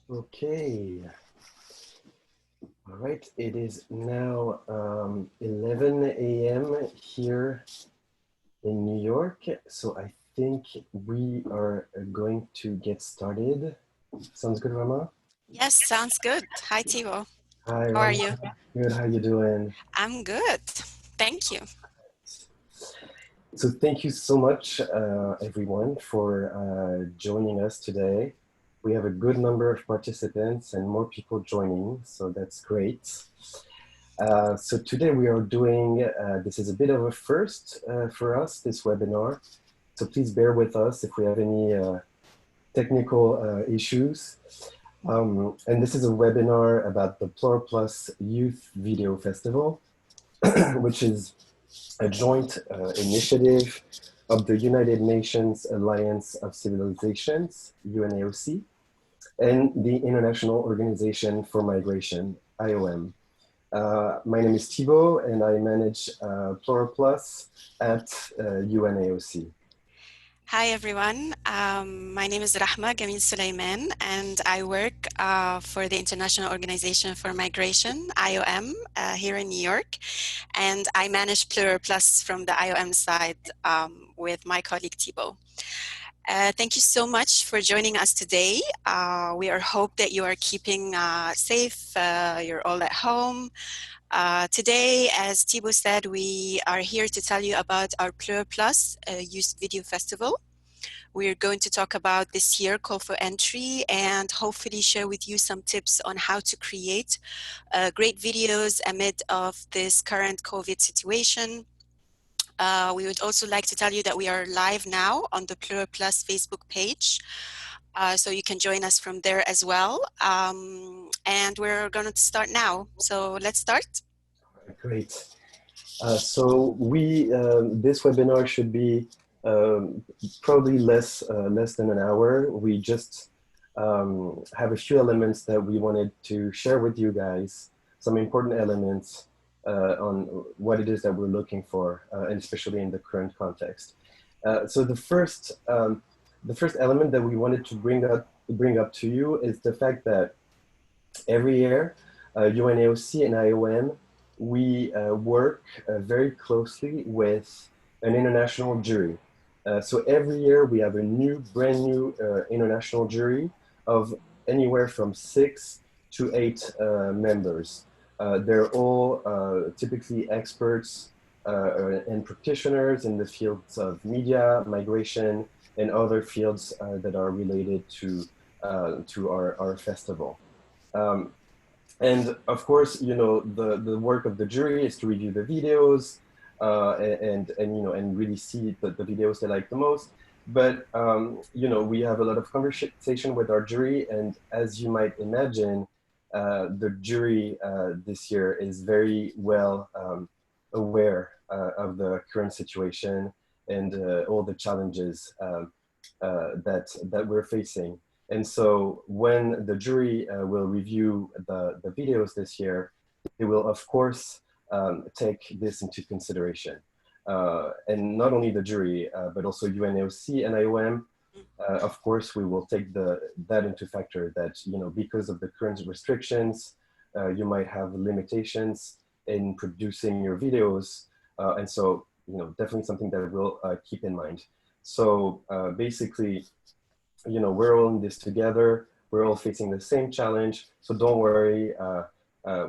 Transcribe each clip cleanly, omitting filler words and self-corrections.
Okay. All right. It is now 11 a.m. here in New York. So I think we are going to get started. Sounds good, Rama? Yes, sounds good. Hi, Tivo. Hi, How are Rama. you? Good. How you doing? I'm good. Thank you. So thank you so much, everyone, for joining us today. We have a good number of participants and more people joining, so that's great. So today we are doing, this is a bit of a first for us, this webinar. So please bear with us if we have any technical issues. And this is a webinar about the Plural Plus Youth Video Festival, which is a joint initiative of the United Nations Alliance of Civilizations, UNAOC, and the International Organization for Migration, IOM. My name is Thibaut, and I manage Plural Plus at UNAOC. Hi, everyone. My name is Rahma Gamil Sulaiman, and I work for the International Organization for Migration, IOM, here in New York. And I manage Plural Plus from the IOM side with my colleague Thibaut. Thank you so much for joining us today. We hope that you are keeping safe, you're all at home. Today, as Thibaut said, we are here to tell you about our Plur Plus Youth Video Festival. We're going to talk about this year call for entry and hopefully share with you some tips on how to create great videos amid of this current COVID situation. We would also like to tell you that we are live now on the Plur Plus Facebook page. So you can join us from there as well. And we're going to start now. So let's start. Great. So this webinar should be probably less than an hour. We just have a few elements that we wanted to share with you guys, some important elements on what it is that we're looking for, and especially in the current context. So the first element that we wanted to bring up to you is the fact that every year, UNAOC and IOM, we work very closely with an international jury. So every year we have a brand new international jury of anywhere from 6 to 8 members. They're all typically experts and practitioners in the fields of media, migration, and other fields that are related to our festival. Um, and of course, the work of the jury is to review the videos and really see the videos they like the most. But we have a lot of conversation with our jury, and as you might imagine, the jury this year is very well aware of the current situation and all the challenges that we're facing. And so when the jury will review the videos this year, they will, of course, take this into consideration. And not only the jury, but also UNAOC and IOM, of course, we will take that into factor that, because of the current restrictions, you might have limitations in producing your videos. And so, definitely something that we'll keep in mind. So basically, we're all in this together. We're all facing the same challenge. So don't worry.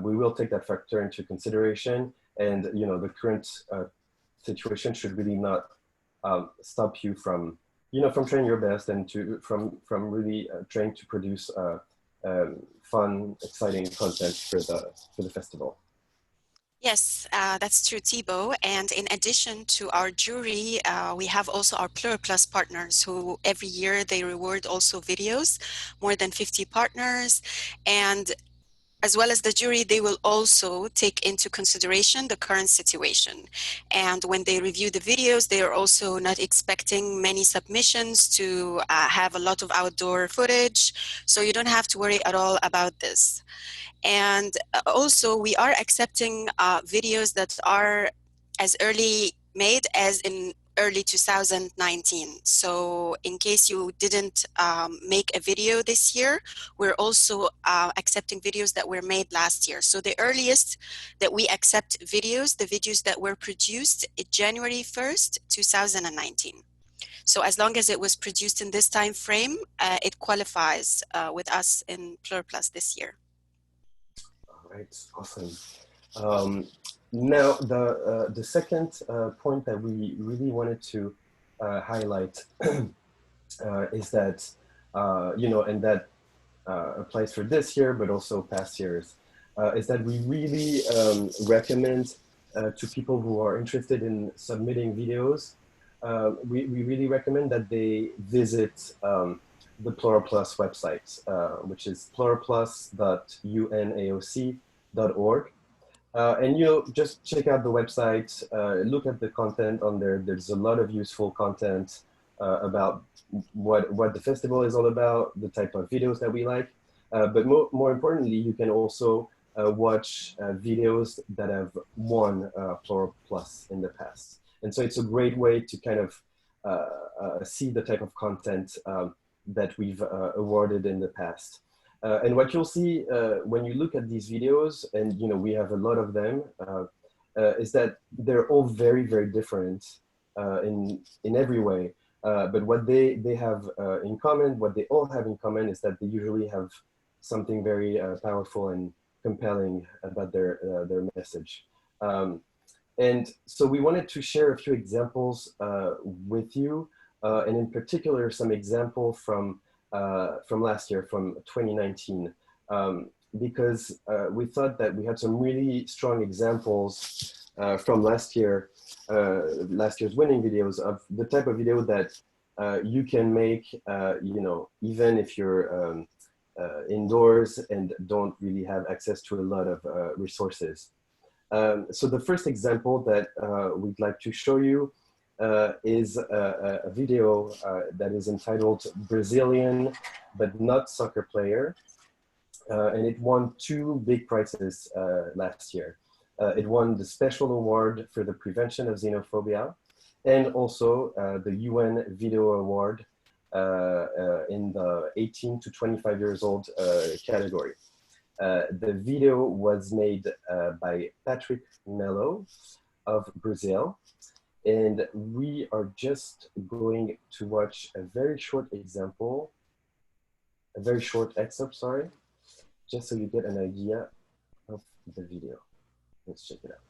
We will take that factor into consideration. And, the current situation should really not stop you from, from trying your best and from really trying to produce fun, exciting content for the festival. Yes, that's true, Thibaut. And in addition to our jury, we have also our Plur Plus partners who every year they reward also videos, more than 50 partners. And as well as the jury, they will also take into consideration the current situation. And when they review the videos, they are also not expecting many submissions to have a lot of outdoor footage. So you don't have to worry at all about this. And also we are accepting videos that are as early made as in early 2019. So in case you didn't make a video this year, we're also accepting videos that were made last year. So the earliest that we accept videos, the videos that were produced January 1st, 2019. So as long as it was produced in this time frame, it qualifies with us in PLUR Plus this year. All right, awesome. Now, the second point that we really wanted to highlight is that, you know, and that applies for this year, but also past years, is that we really recommend to people who are interested in submitting videos, we really recommend that they visit the Plural Plus website, which is pluralplus.unaoc.org. And you know, just check out the website, look at the content on there. There's a lot of useful content about what the festival is all about, the type of videos that we like. But more importantly, you can also watch videos that have won Plural Plus in the past. And so it's a great way to kind of see the type of content that we've awarded in the past. And what you'll see when you look at these videos, and you know we have a lot of them, is that they're all very, very different in every way. But what they have in common, what they all have in common, is that they usually have something very powerful and compelling about their message. And so we wanted to share a few examples with you, and in particular some example from last year, from 2019, because we thought that we had some really strong examples from last year's winning videos of the type of video that you can make, you know, even if you're indoors and don't really have access to a lot of resources. So the first example that we'd like to show you is a video that is entitled Brazilian but Not Soccer Player. And it won 2 big prizes last year. It won the Special Award for the Prevention of Xenophobia, and also the UN Video Award in the 18 to 25 years old category. The video was made by Patrick Melo of Brazil. And we are just going to watch a very short example, a very short excerpt, sorry, just so you get an idea of the video. Let's check it out.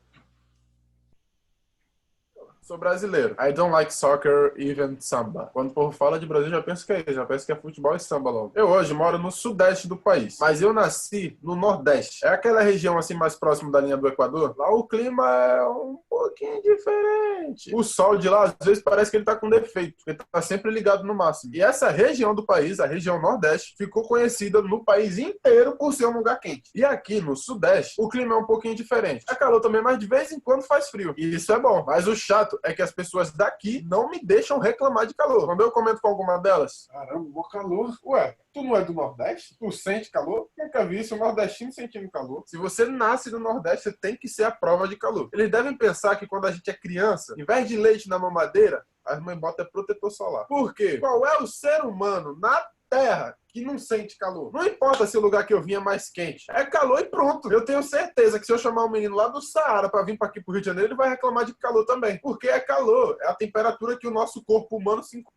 Sou brasileiro. I don't like soccer, even samba. Quando o povo fala de Brasil, já penso que é isso. Já penso que é futebol e samba logo. Eu hoje moro no sudeste do país, mas eu nasci no nordeste. É aquela região assim mais próximo da linha do Equador. Lá o clima é um pouquinho diferente. O sol de lá, às vezes, parece que ele tá com defeito, porque tá sempre ligado no máximo. E essa região do país, a região nordeste, ficou conhecida no país inteiro por ser um lugar quente. E aqui no sudeste, o clima é um pouquinho diferente. É calor também, mas de vez em quando faz frio. E isso é bom. Mas o chato é que as pessoas daqui não me deixam reclamar de calor. Quando eu comento com alguma delas, caramba, bom calor. Ué, tu não é do Nordeste? Tu sente calor? Nunca vi isso, um nordestino sentindo calor. Se você nasce no Nordeste, você tem que ser a prova de calor. Eles devem pensar que quando a gente é criança, em vez de leite na mamadeira, as mães botam protetor solar. Por quê? Qual é o ser humano na Terra que não sente calor? Não importa se o lugar que eu vim é mais quente. É calor e pronto. Eu tenho certeza que se eu chamar um menino lá do Saara para vir para aqui pro Rio de Janeiro, ele vai reclamar de calor também. Porque é calor. É a temperatura que o nosso corpo humano se encontra.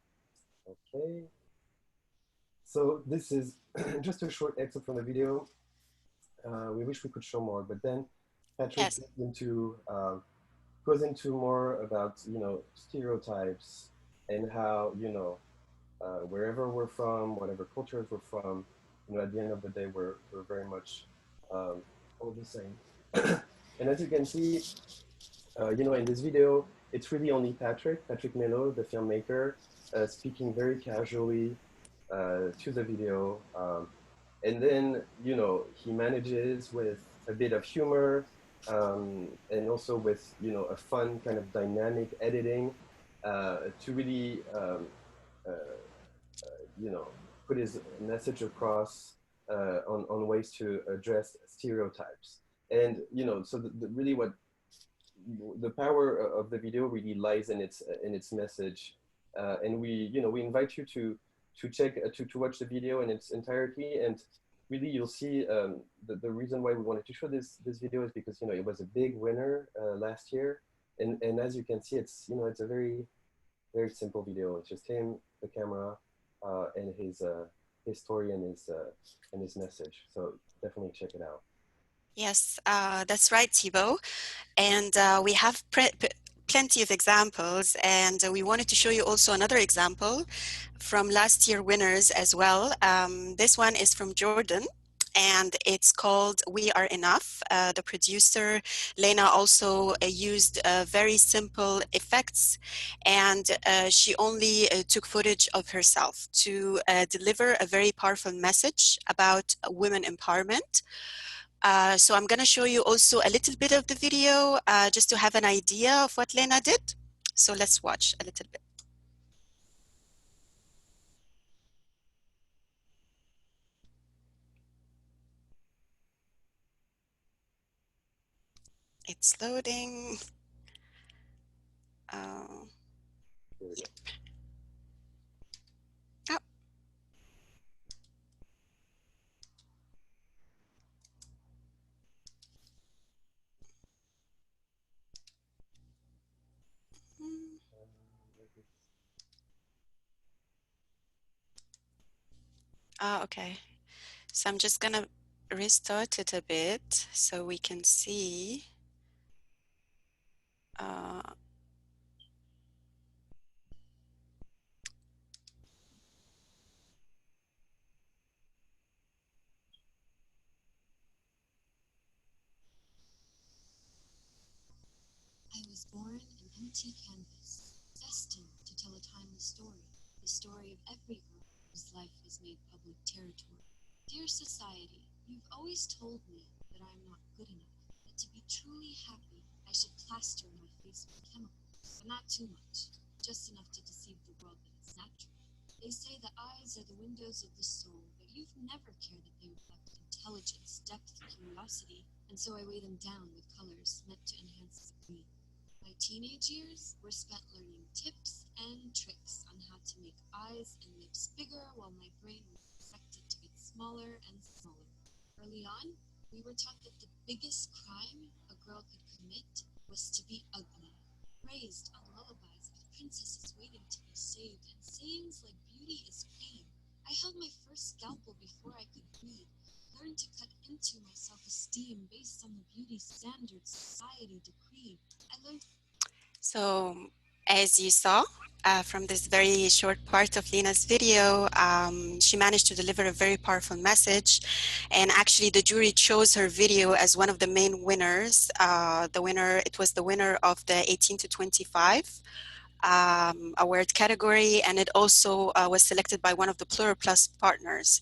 Okay. So this is just a short excerpt from the video. We wish we could show more, but then Patrick goes into more about, you know, stereotypes and how, you know, wherever we're from, whatever cultures we're from, you know, at the end of the day, we're very much all the same. And as you can see, you know, in this video, it's really only Patrick Melo, the filmmaker, speaking very casually to the video. And then, you know, he manages with a bit of humor and also with, you know, a fun kind of dynamic editing to really, you know, put his message across on ways to address stereotypes. And, you know, so really what the power of the video really lies in its message, and we invite you to watch the video in its entirety. And really, you'll see the reason why we wanted to show this video is because it was a big winner last year, and as you can see, it's it's a very simple video. It's just him, the camera, and his story and his message. So definitely check it out. Yes, that's right, Thibaut. And we have plenty of examples, and we wanted to show you also another example from last year winners as well. This one is from Jordan, and it's called We Are Enough. The producer, Lena, also used very simple effects, and she only took footage of herself to deliver a very powerful message about women empowerment. So I'm going to show you also a little bit of the video just to have an idea of what Lena did. So let's watch a little bit. It's loading. Yep. Oh. Oh, okay. So I'm just going to restart it a bit so we can see. I was born an empty canvas, destined to tell a timeless story, the story of every girl whose life was made public territory. Dear society, you've always told me that I'm not good enough, that to be truly happy, I should plaster my face with chemicals, but not too much, just enough to deceive the world that it's natural. They say the eyes are the windows of the soul, but you've never cared that they reflect intelligence, depth, curiosity, and so I weigh them down with colors meant to enhance the green. My teenage years were spent learning tips and tricks on how to make eyes and lips bigger while my brain was expected to get smaller and smaller. Early on, we were taught that the biggest crime a girl could commit was to be ugly. Raised on lullabies of princesses waiting to be saved and sayings like beauty is pain. I held my first scalpel before I could breathe. Learned to cut into my self-esteem based on the beauty standards society decreed. I learned. So as you saw from this very short part of Lena's video, she managed to deliver a very powerful message. And actually the jury chose her video as one of the main winners. It was the winner of the 18 to 25 award category, and it also was selected by one of the Plural Plus partners.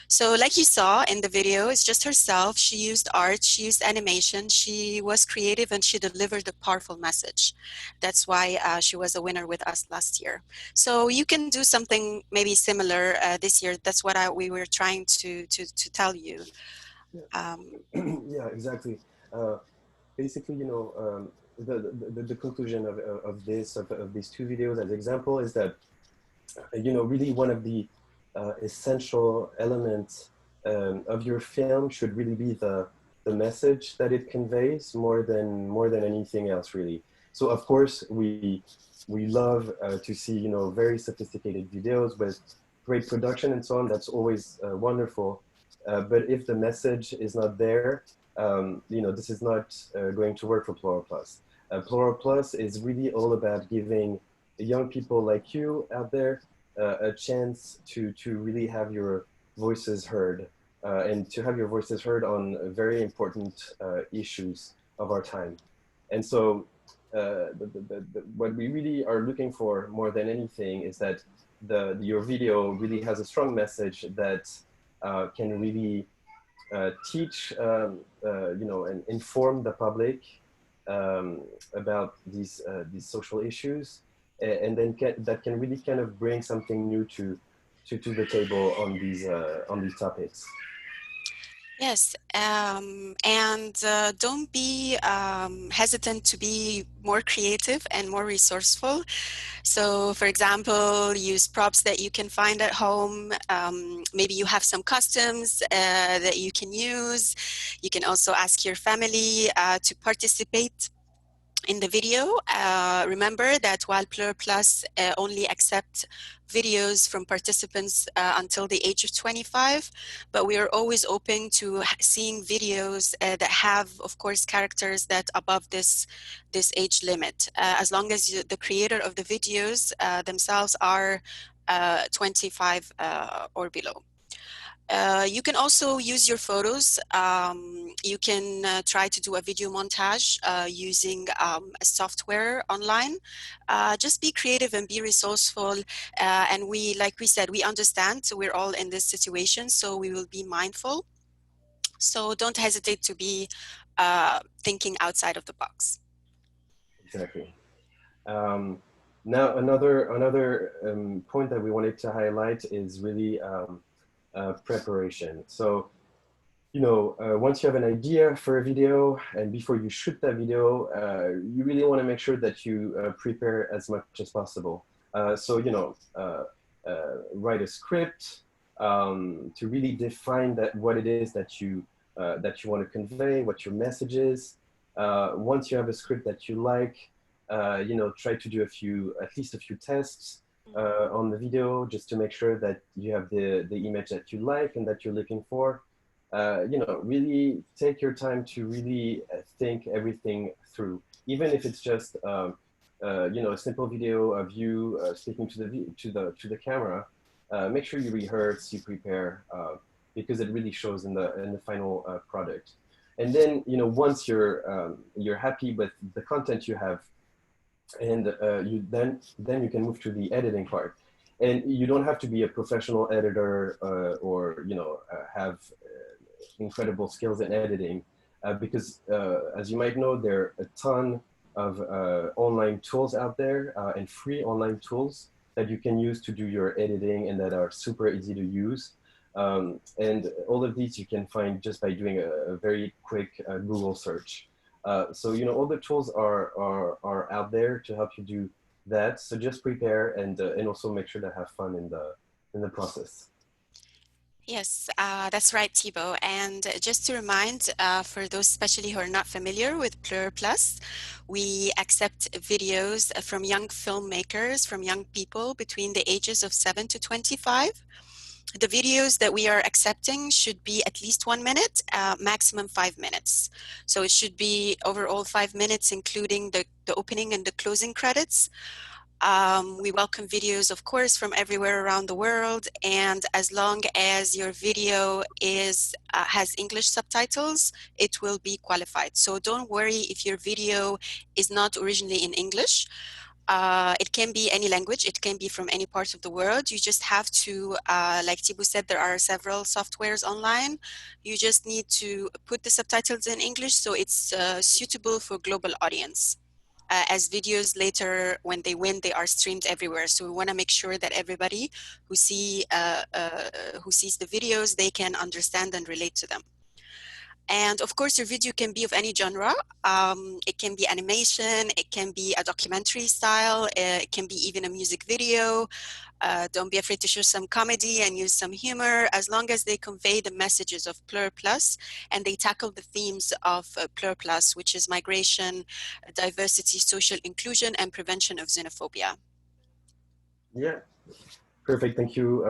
So like you saw in the video, it's just herself. She used art, she used animation, she was creative, and she delivered a powerful message. That's why she was a winner with us last year. So you can do something maybe similar this year. That's what we were trying to tell you. Yeah, exactly. Basically, the conclusion of these two videos as example is that really one of the essential elements of your film should really be the message that it conveys more than anything else, really. So of course we love to see very sophisticated videos with great production and so on. That's always wonderful. But if the message is not there, this is not going to work for Plural Plus. Plural Plus is really all about giving young people like you out there a chance to really have your voices heard and to have your voices heard on very important issues of our time. And so what we really are looking for more than anything is that your video really has a strong message that can really teach, and inform the public about these social issues, and then that can really kind of bring something new to the table on these topics. Yes, and don't be hesitant to be more creative and more resourceful. So, for example, use props that you can find at home. Maybe you have some customs that you can use. You can also ask your family to participate in the video. Remember that while Plur Plus only accepts videos from participants until the age of 25, but we are always open to seeing videos that have, of course, characters that above this age limit, as long as the creator of the videos themselves are 25 or below. You can also use your photos. You can try to do a video montage using a software online. Just be creative and be resourceful. And like we said, we understand. So we're all in this situation, so we will be mindful. So don't hesitate to be thinking outside of the box. Exactly. Now, another point that we wanted to highlight is really preparation. So, once you have an idea for a video and before you shoot that video, you really want to make sure that you prepare as much as possible. Write a script to really define what it is that you want to convey, what your message is. Once you have a script that you like, try to do at least a few tests on the video just to make sure that you have the image that you like and that you're looking for. Really take your time to really think everything through, even if it's just a simple video of you speaking to the camera. Make sure you rehearse, you prepare, because it really shows in the final product. And then once you're happy with the content you have, and then you can move to the editing part. And you don't have to be a professional editor or have incredible skills in editing, because as you might know, there are a ton of online tools out there and free online tools that you can use to do your editing and that are super easy to use. And all of these you can find just by doing a very quick Google search. So all the tools are out there to help you do that. So just prepare and also make sure to have fun in the process. Yes, that's right, Thibaut. And just to remind, for those especially who are not familiar with Plur Plus, we accept videos from young filmmakers, from young people between the ages of 7 to 25. The videos that we are accepting should be at least 1 minute, maximum 5 minutes. So it should be overall 5 minutes, including the opening and the closing credits. We welcome videos, of course, from everywhere around the world, and as long as your video has English subtitles, it will be qualified. So don't worry if your video is not originally in English. It can be any language, it can be from any part of the world. You just have to, like Thibaut said, there are several softwares online. You just need to put the subtitles in English so it's suitable for global audience. As videos later, when they win, they are streamed everywhere. So we want to make sure that everybody who sees the videos, they can understand and relate to them. And of course, your video can be of any genre. It can be animation, it can be a documentary style, it can be even a music video. Don't be afraid to show some comedy and use some humor, as long as they convey the messages of Plur Plus and they tackle the themes of Plur Plus, which is migration, diversity, social inclusion, and prevention of xenophobia. Yeah, perfect. Thank you,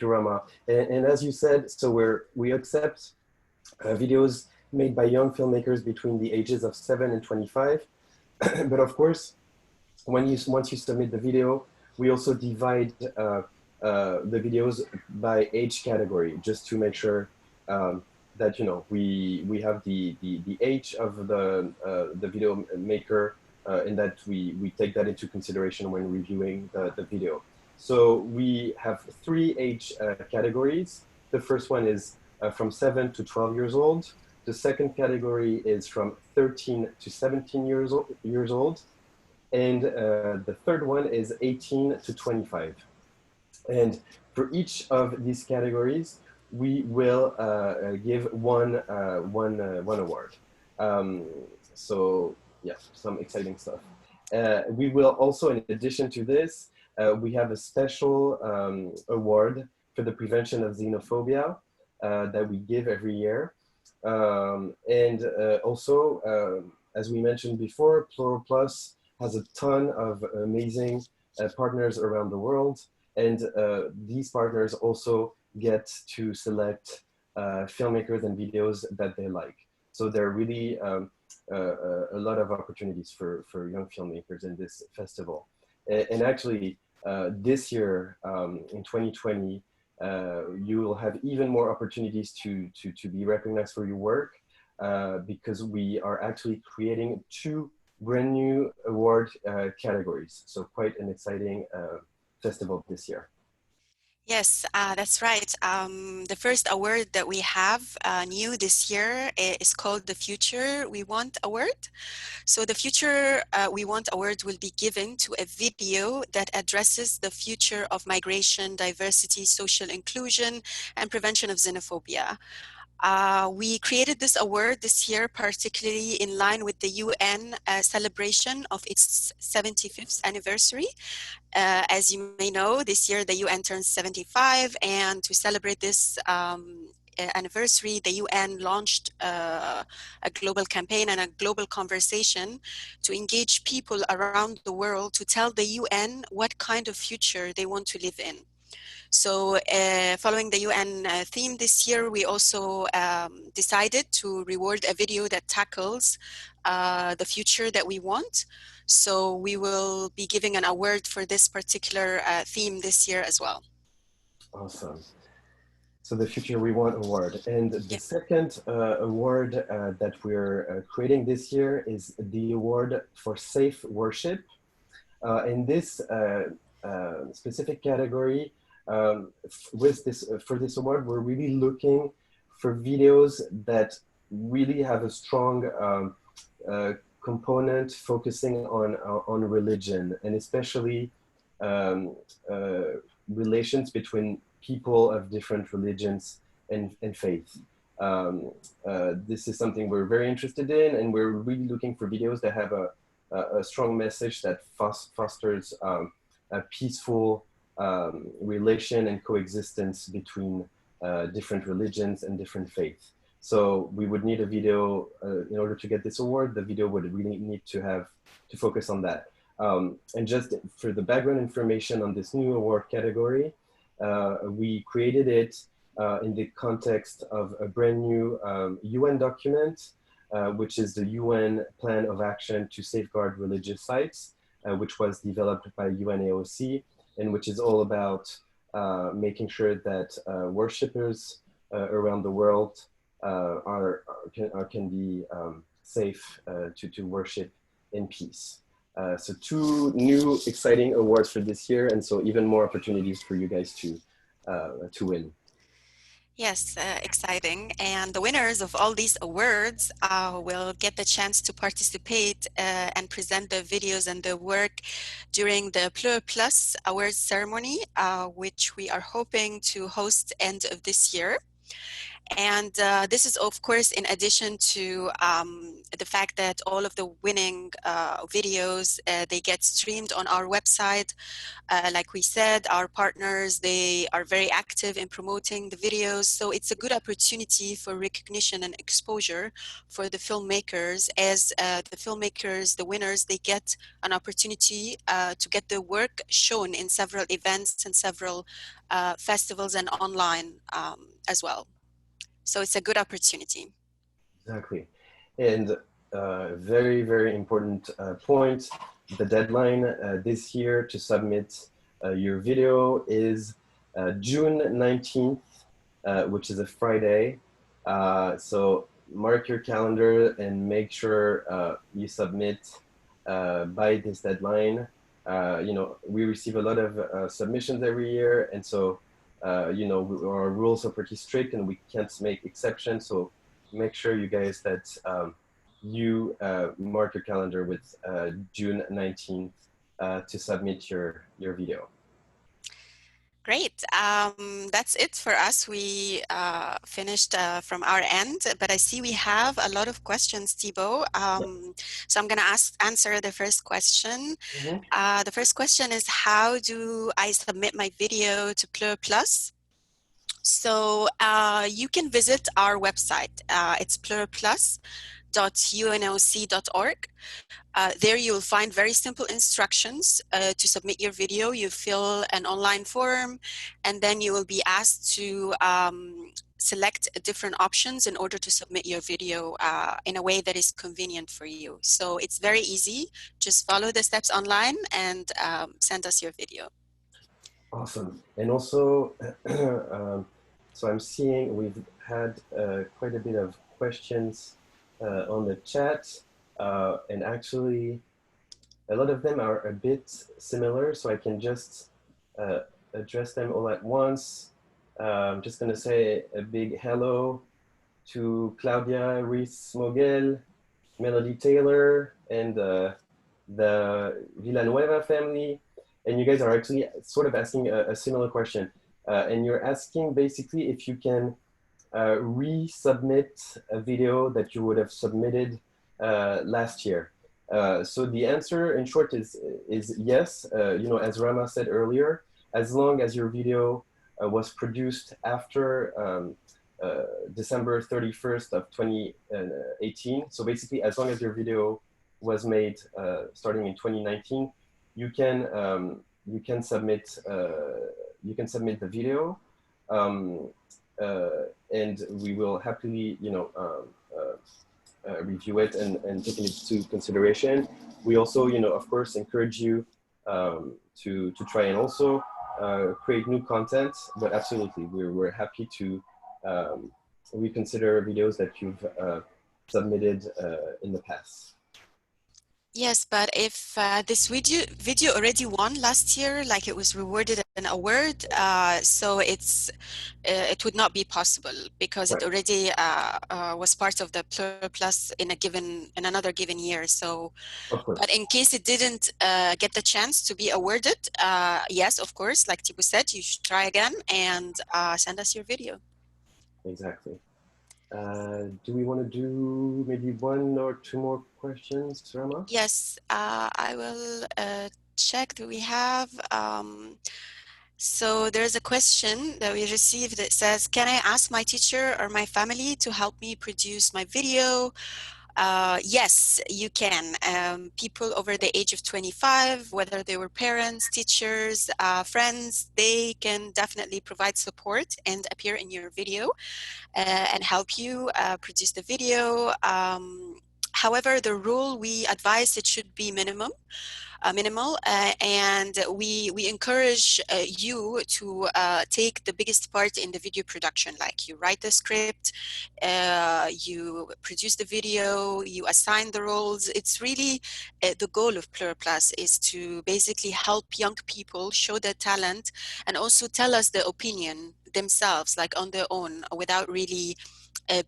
Rama. And as you said, so we accept videos made by young filmmakers between the ages of 7 and 25. But of course, once you submit the video, we also divide the videos by age category, just to make sure that we have the age of the video maker, and that we take that into consideration when reviewing the video. So we have 3 age categories. The first one is from 7 to 12 years old. The second category is from 13 to 17 years old. And the third one is 18 to 25. And for each of these categories, we will give one award. So yeah, some exciting stuff. We will also, in addition to this, we have a special award for the prevention of xenophobia that we give every year. And also, as we mentioned before, Plural Plus has a ton of amazing partners around the world. And these partners also get to select filmmakers and videos that they like. So there are really a lot of opportunities for young filmmakers in this festival. And actually, this year, in 2020, you will have even more opportunities to be recognized for your work because we are actually creating 2 brand new award categories. So quite an exciting festival this year. Yes, that's right. The first award that we have new this year is called the Future We Want Award. So the Future We Want Award will be given to a video that addresses the future of migration, diversity, social inclusion, and prevention of xenophobia. We created this award this year, particularly in line with the UN celebration of its 75th anniversary. As you may know, this year the UN turns 75, and to celebrate this anniversary, the UN launched a global campaign and a global conversation to engage people around the world to tell the UN what kind of future they want to live in. So following the UN theme this year, we also decided to reward a video that tackles the future that we want. So we will be giving an award for this particular theme this year as well. Awesome. So the Future We Want Award. And the second award that we're creating this year is the award for safe worship. In this specific category, for this award, we're really looking for videos that really have a strong component focusing on religion, and especially relations between people of different religions and faith. This is something we're very interested in, and we're really looking for videos that have a strong message that fosters a peaceful relation and coexistence between different religions and different faiths. So we would need a video in order to get this award. The video would really need to focus on that. And just for the background information on this new award category, we created it in the context of a brand new UN document, which is the UN Plan of Action to Safeguard Religious Sites, which was developed by UNAOC, and which is all about making sure that worshippers around the world can be safe to worship in peace. So 2 new exciting awards for this year, and so even more opportunities for you guys to win. Yes, exciting. And the winners of all these awards will get the chance to participate and present the videos and the work during the Plural Plus Awards ceremony, which we are hoping to host end of this year. And this is, of course, in addition to the fact that all of the winning videos, they get streamed on our website. Like we said, our partners, they are very active in promoting the videos. So it's a good opportunity for recognition and exposure for the filmmakers, as the filmmakers, the winners, they get an opportunity to get their work shown in several events and several festivals and online as well. So it's a good opportunity. Exactly. And very, very important point, the deadline this year to submit your video is June 19th, which is a Friday. So mark your calendar and make sure you submit by this deadline. We receive a lot of submissions every year, and so our rules are pretty strict and we can't make exceptions. So make sure you guys that you mark your calendar with June 19th to submit your video. Great. That's it for us. We finished from our end, but I see we have a lot of questions, Thibaut. So I'm going to answer the first question. The first question is, how do I submit my video to Plur Plus? So you can visit our website. It's plurplus.unoc.org. There you will find very simple instructions to submit your video. You fill an online form, and then you will be asked to select different options in order to submit your video in a way that is convenient for you. So it's very easy. Just follow the steps online and send us your video. Awesome. And also, so I'm seeing we've had quite a bit of questions on the chat, and actually a lot of them are a bit similar, so I can just address them all at once. I'm just going to say a big hello to Claudia Ruiz-Mogel, Melody Taylor, and the Villanueva family. And you guys are actually sort of asking a similar question. And you're asking basically if you can resubmit a video that you would have submitted last year. So the answer in short is yes. You know, as Rama said earlier, as long as your video was produced after December 31st of 2018. So basically, as long as your video was made starting in 2019, you can submit the video, and we will happily, you know, review it and take it into consideration. We also, you know, of course, encourage you to try and also create new content, but absolutely, we're happy to reconsider videos that you've submitted in the past. Yes, but if this video already won last year, like it was rewarded an award, so it would not be possible because it already was part of the Plur Plus in another given year. So, but in case it didn't get the chance to be awarded, yes, of course, like Thibaut said, you should try again and send us your video. Exactly. Do we want to do maybe one or two more questions, Rama? Yes, I will check. Do we have? So there's a question that we received that says, can I ask my teacher or my family to help me produce my video? Yes, you can. People over the age of 25, whether they were parents, teachers, friends, they can definitely provide support and appear in your video and help you produce the video. However, the rule we advise it should be minimal, and we encourage you to take the biggest part in the video production. Like you write the script, you produce the video, you assign the roles. It's really the goal of Plur Plus is to basically help young people show their talent and also tell us their opinion themselves, like on their own, without really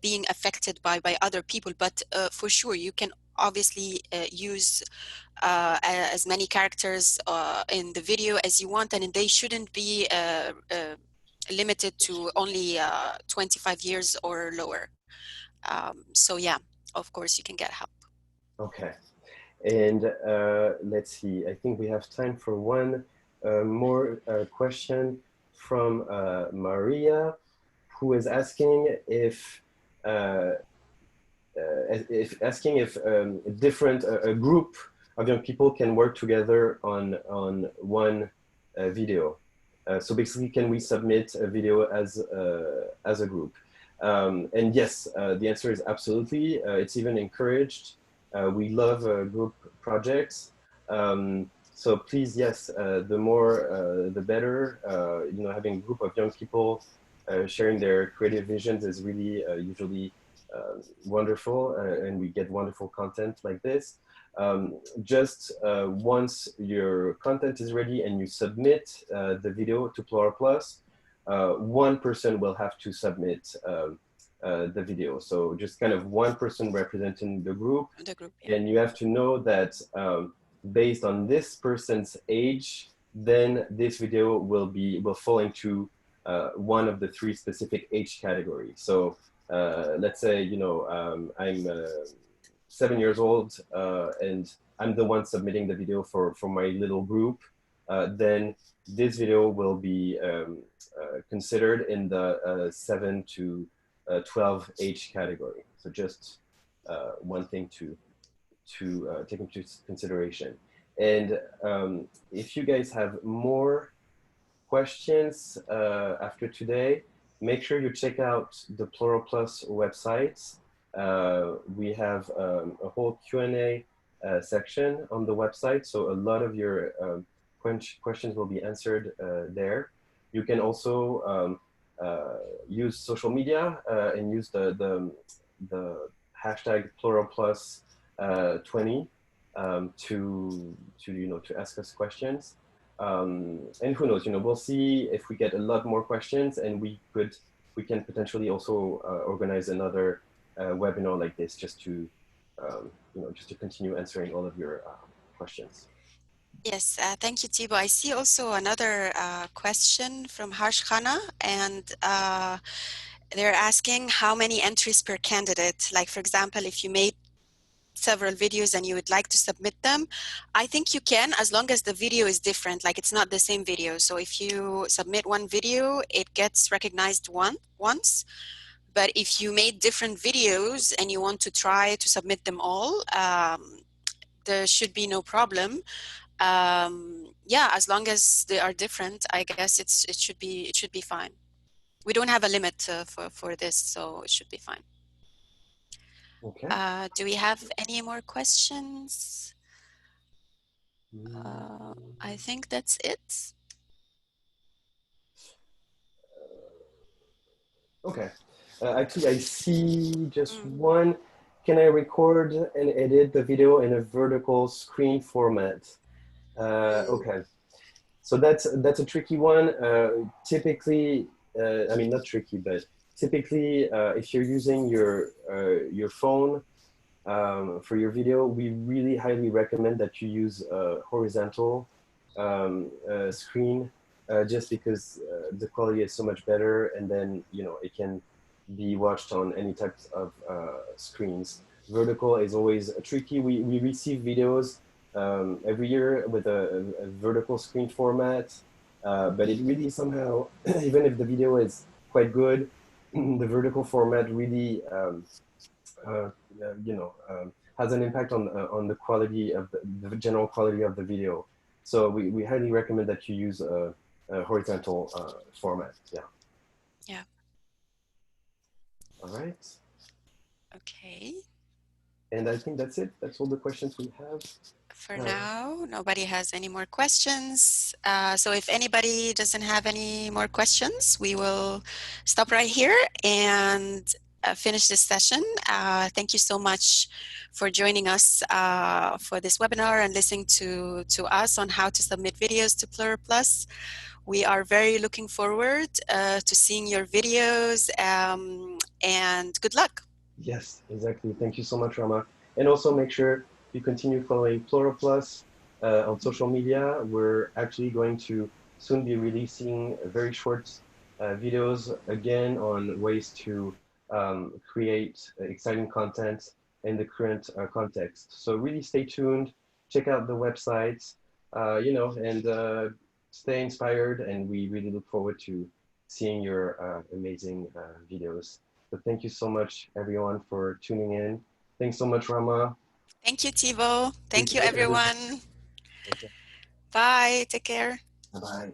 being affected by other people. But for sure, you can obviously use as many characters in the video as you want, and they shouldn't be limited to only 25 years or lower. So yeah, of course you can get help. Okay, and let's see, I think we have time for one more question from Maria, who is asking if different a group of young people can work together on one video. So basically, can we submit a video as a group? And yes, the answer is absolutely. It's even encouraged. We love group projects. So please, yes, the more, the better. You know, having a group of young people sharing their creative visions is really usually wonderful, and we get wonderful content like this. Just once your content is ready and you submit the video to Plural Plus, one person will have to submit the video. So just kind of one person representing the group. Yeah. And you have to know that based on this person's age, then this video will fall into one of the three specific age categories. So let's say, you know, I'm 7 years old and I'm the one submitting the video for my little group, then this video will be considered in the 7 to 12 age category. So just one thing to take into consideration. And if you guys have more questions after today, make sure you check out the Plural Plus website. We have a whole Q&A section on the website, so a lot of your questions will be answered there. You can also use social media and use the hashtag PluralPlus20 to ask us questions. And who knows, we'll see if we get a lot more questions, and we can potentially also organize another webinar like this just to continue answering all of your questions. Yes, thank you, Thibaut. I see also another question from Harsh Khanna, and they're asking how many entries per candidate. Like, for example, if you made several videos and you would like to submit them, I think you can, as long as the video is different, like it's not the same video. So if you submit one video, it gets recognized once. But if you made different videos and you want to try to submit them all, there should be no problem. Yeah, as long as they are different, I guess it should be fine. We don't have a limit for this, so it should be fine. Okay. Do we have any more questions? I think that's it. Okay. Actually, I see just one. Can I record and edit the video in a vertical screen format? Okay. So that's a tricky one. Typically, I mean, not tricky, but typically, if you're using your phone for your video, we really highly recommend that you use a horizontal screen, just because the quality is so much better, and then it can be watched on any types of screens. Vertical is always tricky. We receive videos every year with a vertical screen format, but it really somehow, even if the video is quite good, the vertical format really has an impact on the quality of the general quality of the video. So we highly recommend that you use a horizontal format. Yeah. Yeah. All right. Okay. And I think that's it. That's all the questions we have. For now, nobody has any more questions. So if anybody doesn't have any more questions, we will stop right here and finish this session. Thank you so much for joining us for this webinar and listening to us on how to submit videos to Plural Plus. We are very looking forward to seeing your videos, and good luck. Yes, exactly. Thank you so much, Rama. And also make sure you continue following Plural Plus on social media. We're actually going to soon be releasing very short videos again on ways to create exciting content in the current context. So really stay tuned, check out the website, and stay inspired. And we really look forward to seeing your amazing videos. So thank you so much, everyone, for tuning in. Thanks so much, Rama. Thank you, Thibaut. Thank you, everyone. Okay. Bye. Take care. Bye-bye.